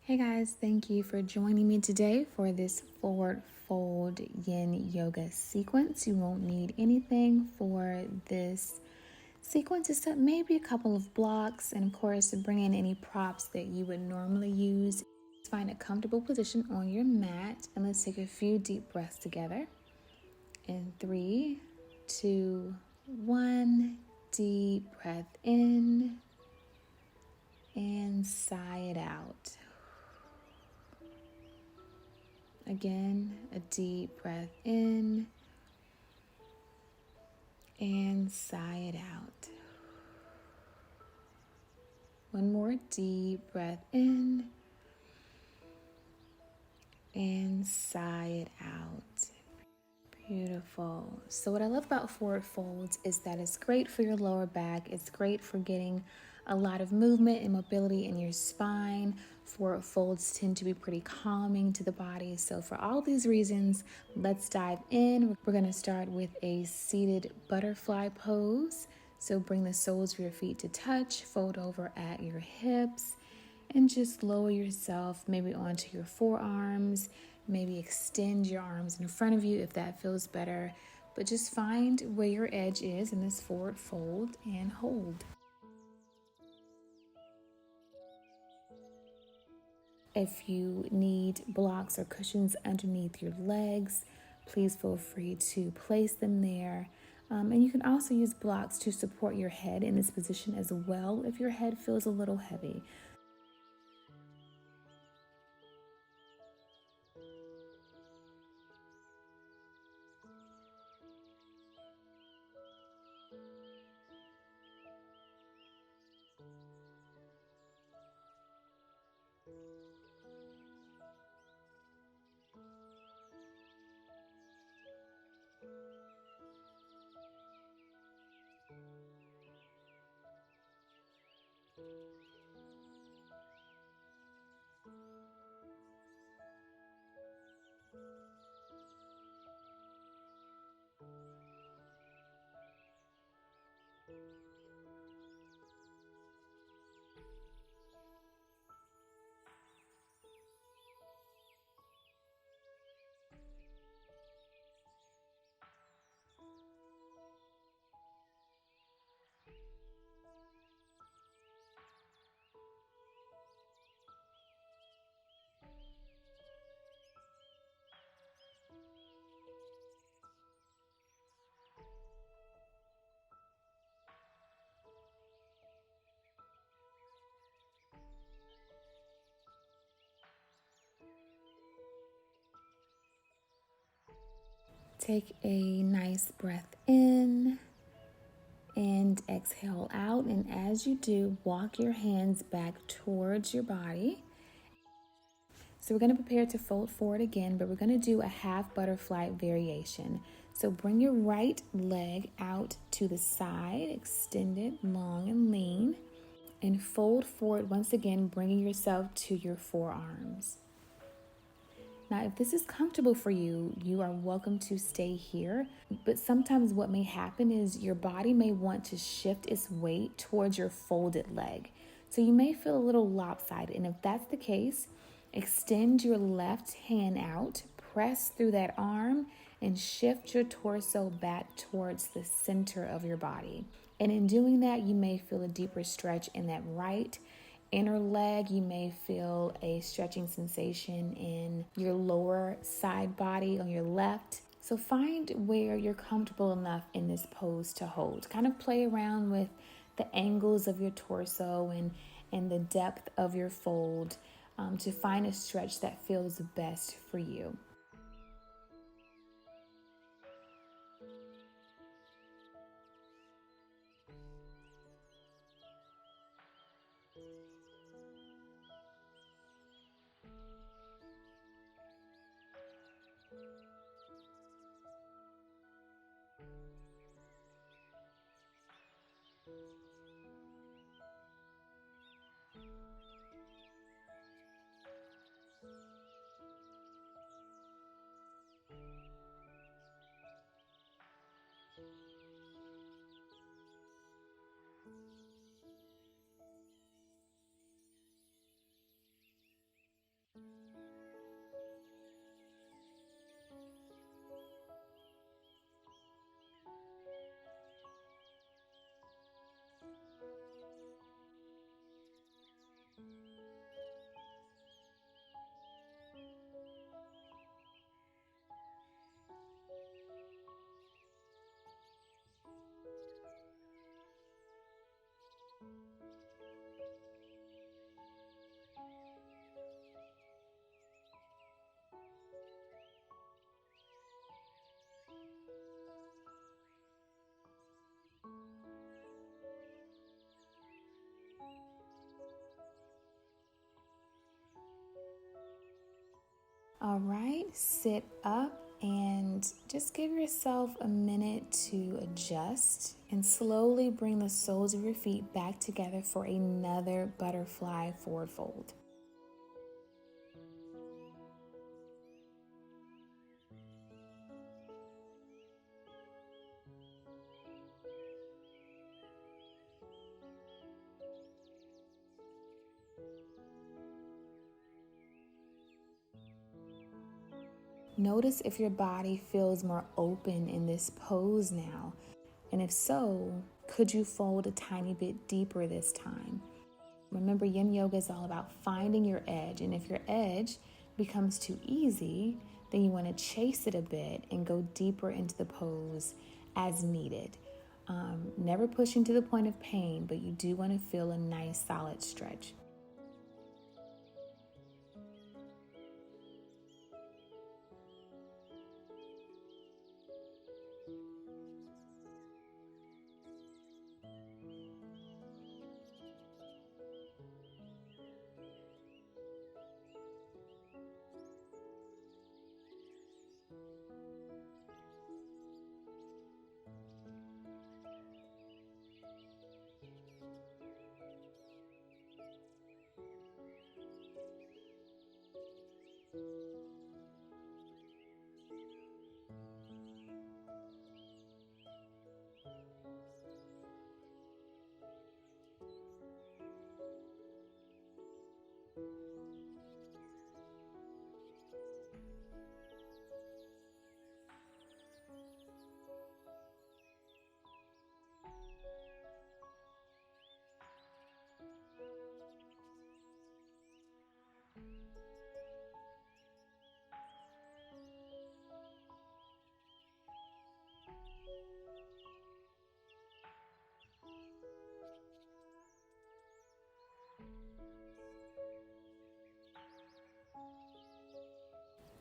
Hey guys, thank you for joining me today for this forward fold yin yoga sequence. You won't need anything for this sequence except maybe a couple of blocks, and of course bring in any props that you would normally use. Find a comfortable position on your mat and let's take a few deep breaths together. In 3, 2, 1, deep breath in and sigh it out. Again, a deep breath in and sigh it out. One more deep breath in and sigh it out. Beautiful. So what I love about forward folds is that it's great for your lower back. It's great for getting a lot of movement and mobility in your spine. Forward folds tend to be pretty calming to the body. So for all these reasons, let's dive in. We're going to start with a seated butterfly pose. So bring the soles of your feet to touch, fold over at your hips, and just lower yourself maybe onto your forearms. Maybe extend your arms in front of you if that feels better. But just find where your edge is in this forward fold and hold. If you need blocks or cushions underneath your legs, please feel free to place them there. And you can also use blocks to support your head in this position as well if your head feels a little heavy. Take a nice breath in and exhale out. And as you do, walk your hands back towards your body. So we're going to prepare to fold forward again, but we're going to do a half butterfly variation. So bring your right leg out to the side, extend it long and lean, and fold forward once again, bringing yourself to your forearms. Now, if this is comfortable for you, you are welcome to stay here. But sometimes what may happen is your body may want to shift its weight towards your folded leg. So you may feel a little lopsided. And if that's the case, extend your left hand out, press through that arm, and shift your torso back towards the center of your body. And in doing that, you may feel a deeper stretch in that right inner leg. You may feel a stretching sensation in your lower side body on your left. So find where you're comfortable enough in this pose to hold. Kind of play around with the angles of your torso and the depth of your fold to find a stretch that feels best for you. All right, sit up and just give yourself a minute to adjust and slowly bring the soles of your feet back together for another butterfly forward fold. Notice if your body feels more open in this pose now. And if so, could you fold a tiny bit deeper this time? Remember, Yin Yoga is all about finding your edge. And if your edge becomes too easy, then you want to chase it a bit and go deeper into the pose as needed. Never pushing to the point of pain, but you do want to feel a nice solid stretch.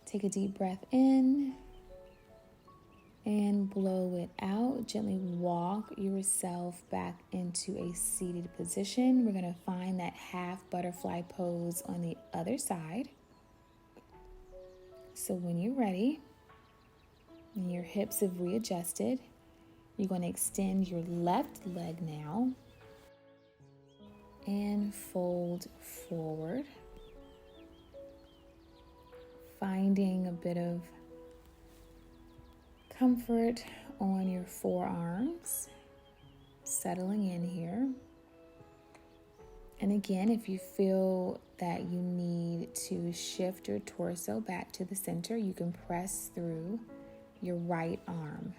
Take a deep breath in and blow it out. Gently walk yourself back into a seated position. We're going to find that half butterfly pose on the other side. So when you're ready and your hips have readjusted, you're going to extend your left leg now and fold forward, finding a bit of comfort on your forearms, settling in here. And again, if you feel that you need to shift your torso back to the center, you can press through your right arm.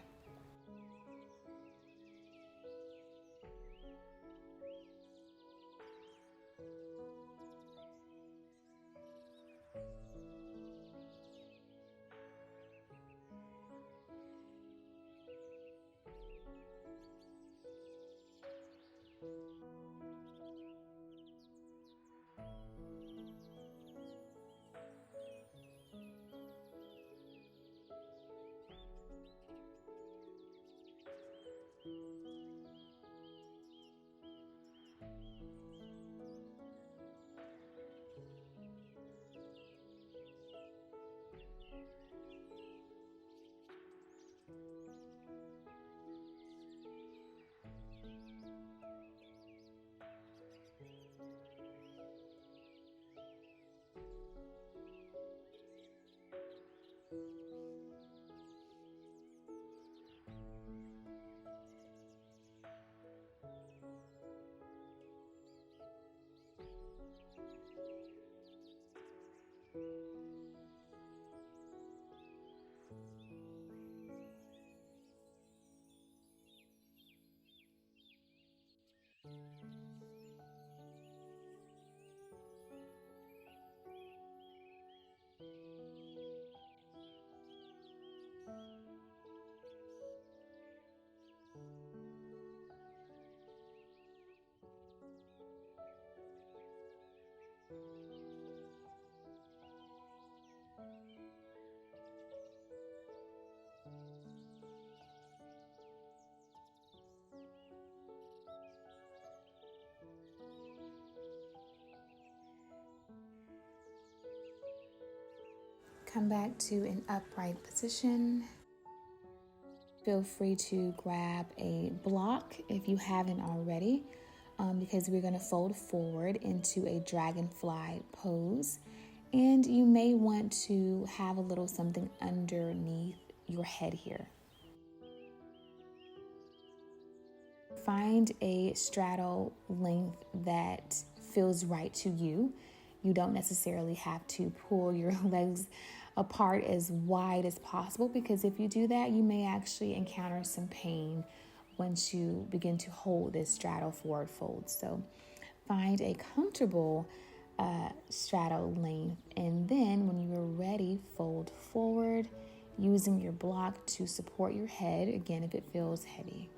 Come back to an upright position. Feel free to grab a block if you haven't already, because we're going to fold forward into a dragonfly pose. And you may want to have a little something underneath your head here. Find a straddle length that feels right to you. You don't necessarily have to pull your legs apart as wide as possible, because if you do that, you may actually encounter some pain once you begin to hold this straddle forward fold. So find a comfortable straddle length, and then when you are ready, fold forward using your block to support your head, again, if it feels heavy.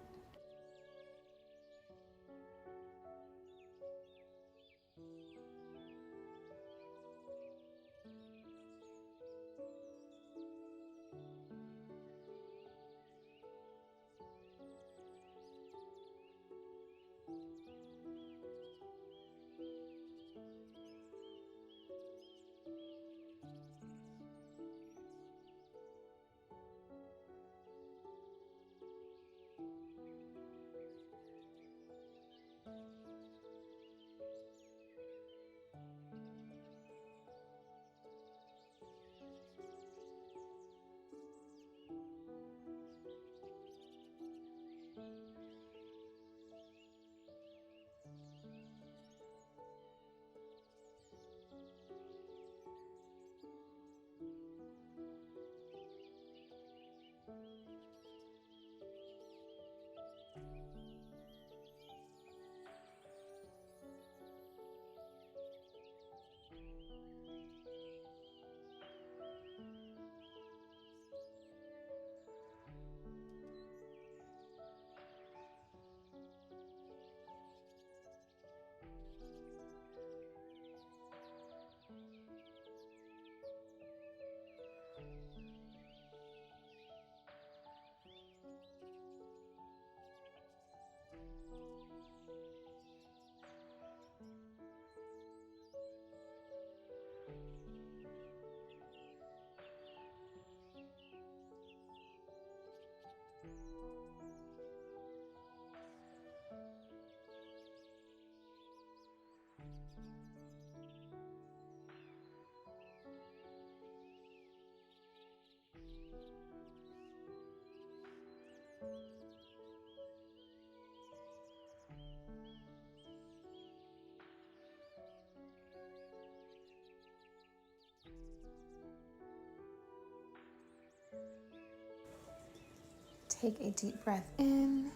Take a deep breath in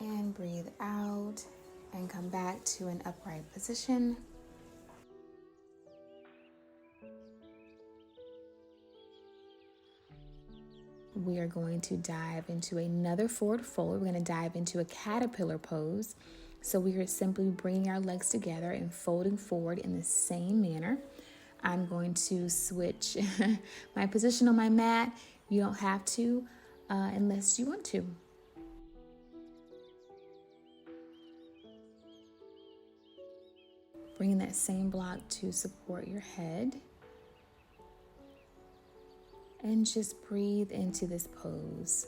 and breathe out, and come back to an upright position. We are going to dive into another forward fold. We're going to dive into a caterpillar pose. So we are simply bringing our legs together and folding forward in the same manner. I'm going to switch my position on my mat. You don't have to unless you want to. Bringing that same block to support your head. And just breathe into this pose.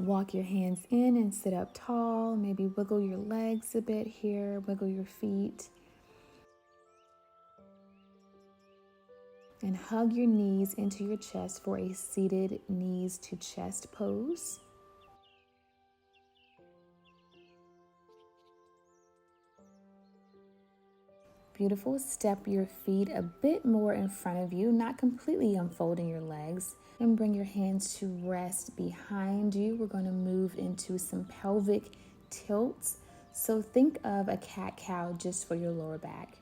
Walk your hands in and sit up tall. Maybe wiggle your legs a bit here, wiggle your feet. And hug your knees into your chest for a seated knees to chest pose. Beautiful. Step your feet a bit more in front of you, not completely unfolding your legs. And bring your hands to rest behind you. We're going to move into some pelvic tilts. So think of a cat-cow just for your lower back.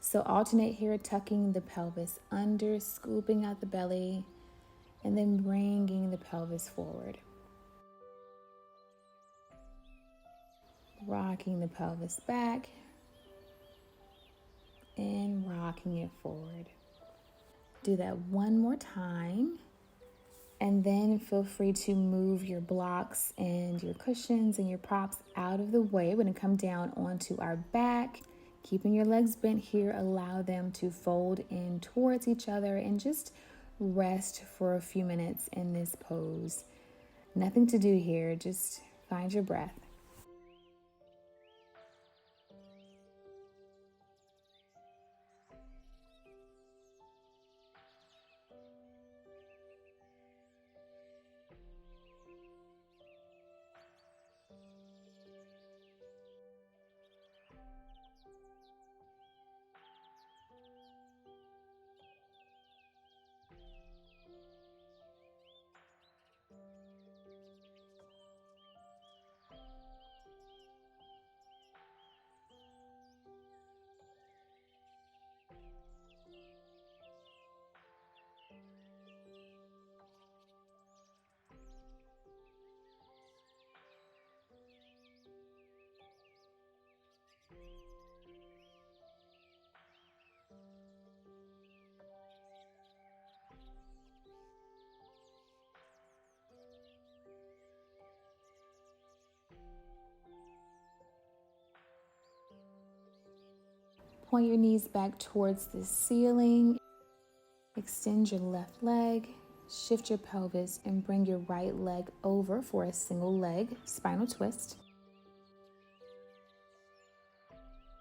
So alternate here, tucking the pelvis under, scooping out the belly, and then bringing the pelvis forward. Rocking the pelvis back and rocking it forward. Do that one more time. And then feel free to move your blocks and your cushions and your props out of the way. We're going to come down onto our back. Keeping your legs bent here, allow them to fold in towards each other and just rest for a few minutes in this pose. Nothing to do here, just find your breath. Point your knees back towards the ceiling. Extend your left leg, shift your pelvis, and bring your right leg over for a single leg spinal twist.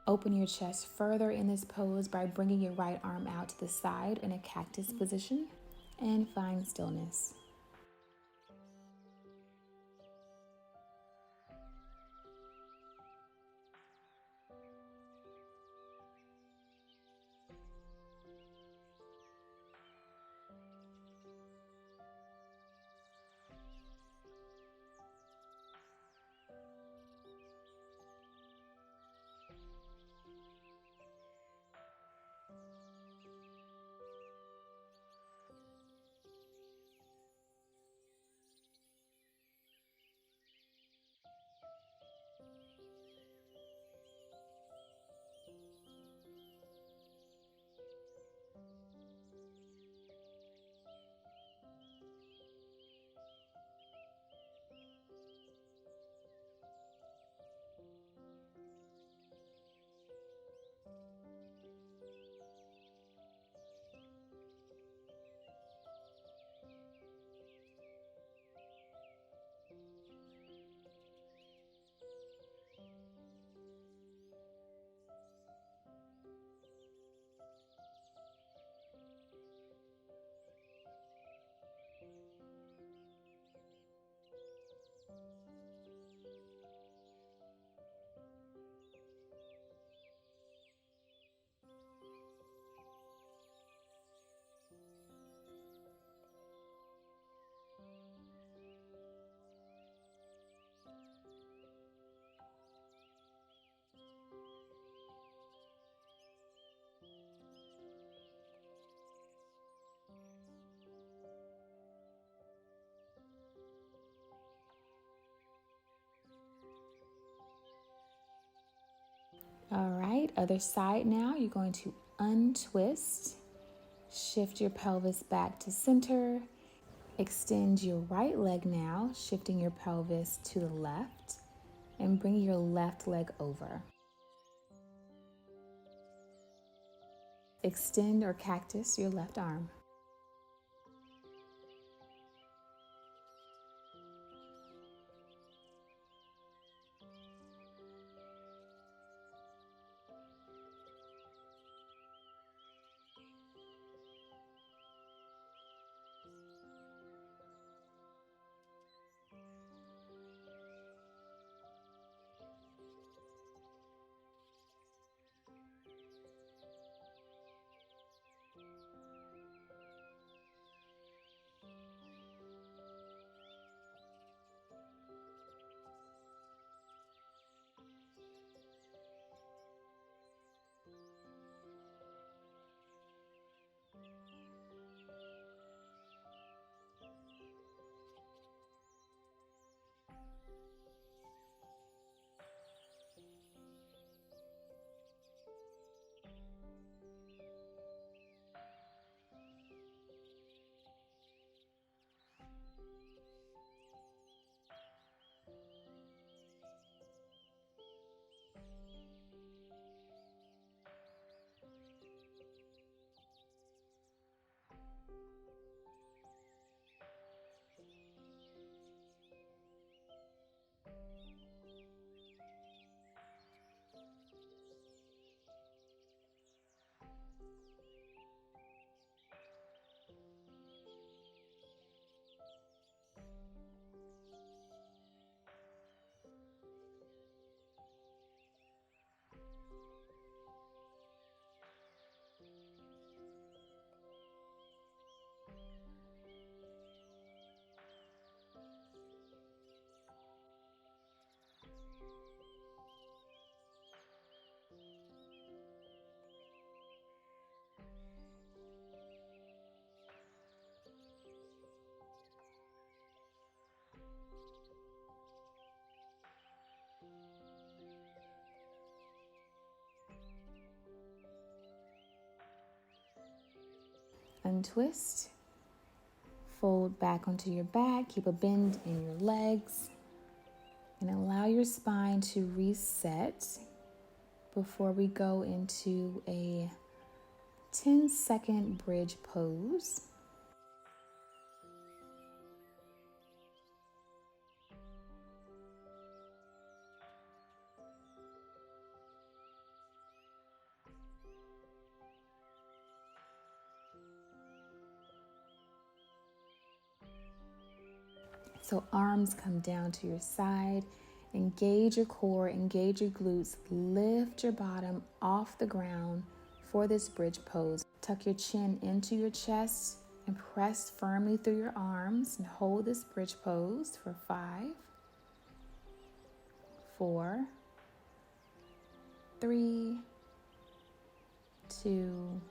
Open your chest further in this pose by bringing your right arm out to the side in a cactus position, and find stillness. All right, other side now. You're going to untwist, shift your pelvis back to center, extend your right leg now, shifting your pelvis to the left, and bring your left leg over. Extend or cactus your left arm. Untwist, fold back onto your back, keep a bend in your legs, and allow your spine to reset before we go into a 10-second bridge pose. So arms come down to your side. Engage your core, engage your glutes. Lift your bottom off the ground for this bridge pose. Tuck your chin into your chest and press firmly through your arms and hold this bridge pose for 5, 4, 3, 2,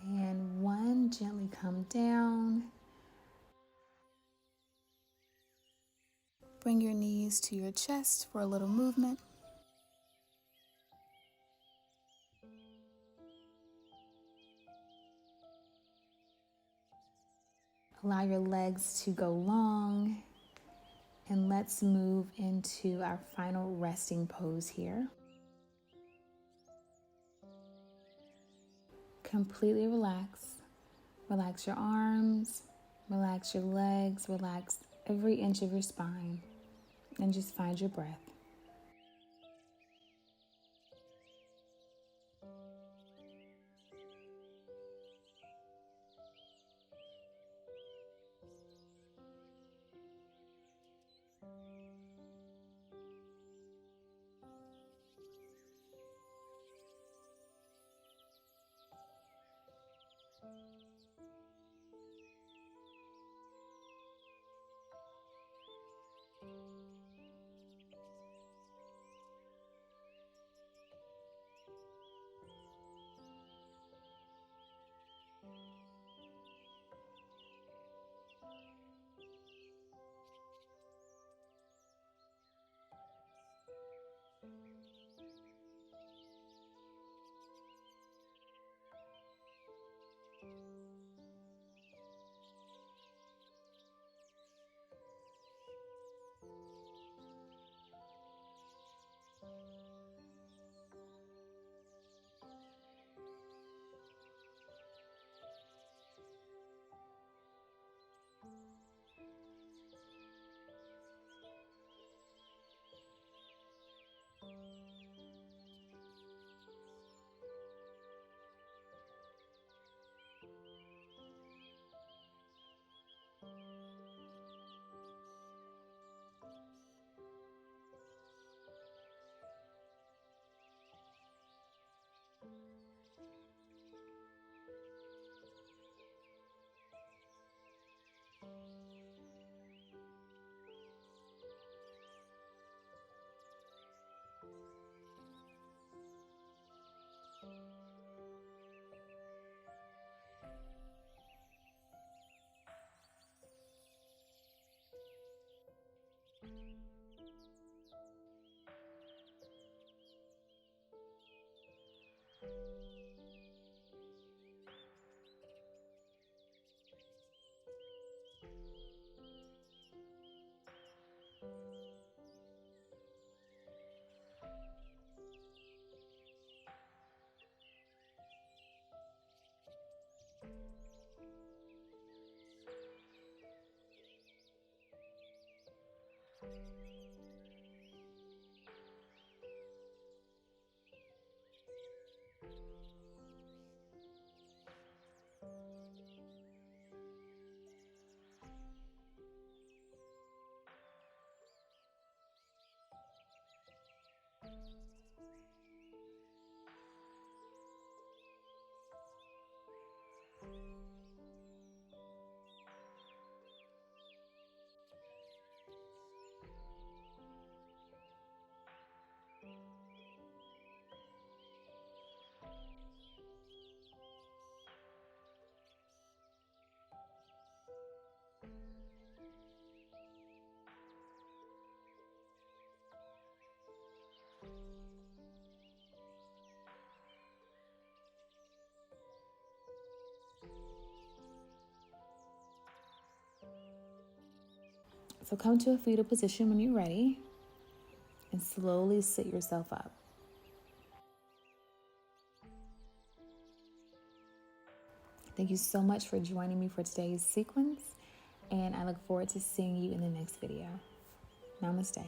and 1. Gently come down. Bring your knees to your chest for a little movement. Allow your legs to go long, and let's move into our final resting pose here. Completely relax. Relax your arms, relax your legs, relax every inch of your spine, and just find your breath. So come to a fetal position when you're ready and slowly sit yourself up. Thank you so much for joining me for today's sequence, and I look forward to seeing you in the next video. Namaste.